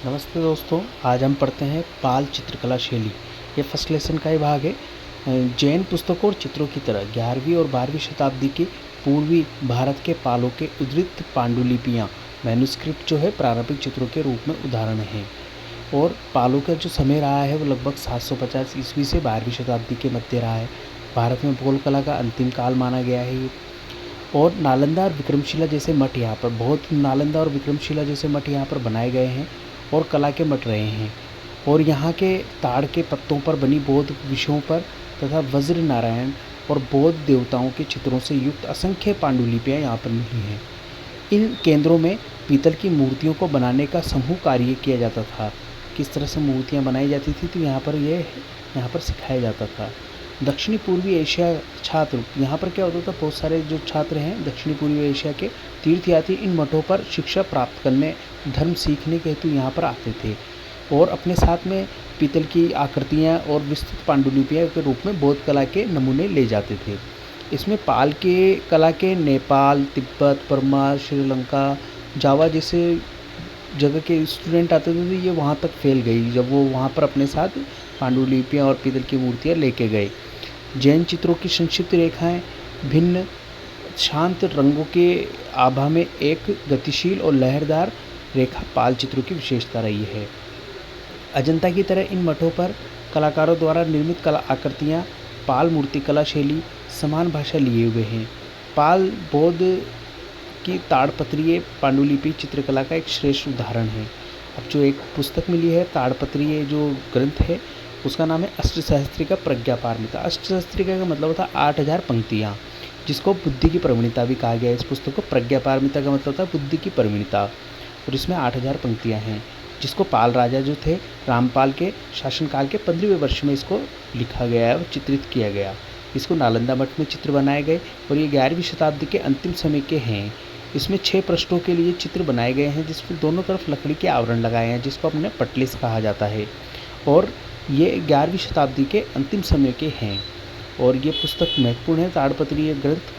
नमस्ते दोस्तों, आज हम पढ़ते हैं पाल चित्रकला शैली। ये फर्स्ट लेसन का ही भाग है। जैन पुस्तकों और चित्रों की तरह 11वीं और 12वीं शताब्दी के पूर्वी भारत के पालों के उद्धृत पांडुलिपियाँ मैन्युस्क्रिप्ट जो है प्रारंभिक चित्रों के रूप में उदाहरण हैं। और पालों का जो समय रहा है वो लगभग 750 ईस्वी से 12वीं शताब्दी के मध्य रहा है। भारत में पोल कला का अंतिम काल माना गया है ये। और नालंदा और विक्रमशिला जैसे मठ यहाँ पर बनाए गए हैं और कला के मठ रहे हैं। और यहाँ के ताड़ के पत्तों पर बनी बौद्ध विषयों पर तथा वज्र नारायण और बौद्ध देवताओं के चित्रों से युक्त असंख्य पांडुलिपियाँ यहाँ पर मिली हैं। इन केंद्रों में पीतल की मूर्तियों को बनाने का समूह कार्य किया जाता था। किस तरह से मूर्तियाँ बनाई जाती थी तो यहाँ पर सिखाया जाता था। दक्षिणी पूर्वी एशिया छात्र, यहाँ पर क्या होता था, बहुत सारे जो छात्र हैं दक्षिणी पूर्वी एशिया के तीर्थयात्री इन मठों पर शिक्षा प्राप्त करने, धर्म सीखने के हेतु यहाँ पर आते थे और अपने साथ में पीतल की आकृतियाँ और विस्तृत पांडुलिपियाँ के रूप में बौद्ध कला के नमूने ले जाते थे। इसमें पाल के कला के नेपाल, तिब्बत, बर्मा, श्रीलंका, जावा जैसे जगह के स्टूडेंट आते थे तो ये वहाँ तक फैल गई जब वो वहाँ पर अपने साथ पांडुलिपियाँ और पीतल की मूर्तियाँ लेके गए। जैन चित्रों की संक्षिप्त रेखाएं भिन्न शांत रंगों के आभा में एक गतिशील और लहरदार रेखा पाल चित्रों की विशेषता रही है। अजंता की तरह इन मठों पर कलाकारों द्वारा निर्मित कला आकृतियाँ पाल मूर्तिकला शैली समान भाषा लिए हुए हैं। पाल बौद्ध की ताड़पत्रीय पांडुलिपि चित्रकला का एक श्रेष्ठ उदाहरण है। अब जो एक पुस्तक मिली है ताड़पत्रीय जो ग्रंथ है उसका नाम है अष्टसहस्त्रिका प्रज्ञापारमिता। अष्टसहस्त्रिका का मतलब होता है 8000 पंक्तियाँ, जिसको बुद्धि की प्रवीणता भी कहा गया है। इस पुस्तक को प्रज्ञापारमिता का मतलब होता है बुद्धि की प्रवीणता, और इसमें 8000 पंक्तियाँ हैं, जिसको पाल राजा जो थे रामपाल के शासनकाल के 15वें वर्ष में इसको लिखा गया है और चित्रित किया गया। इसको नालंदा मठ में चित्र बनाए गए और ये 11वीं शताब्दी के अंतिम समय के हैं। इसमें 6 पृष्ठों के लिए चित्र बनाए गए हैं जिसमें दोनों तरफ लकड़ी के आवरण लगाए हैं, जिसको अपने पटलिस कहा जाता है। और ये 11वीं शताब्दी के अंतिम समय के हैं और ये पुस्तक महत्वपूर्ण है। ताड़पत्रीय ग्रंथ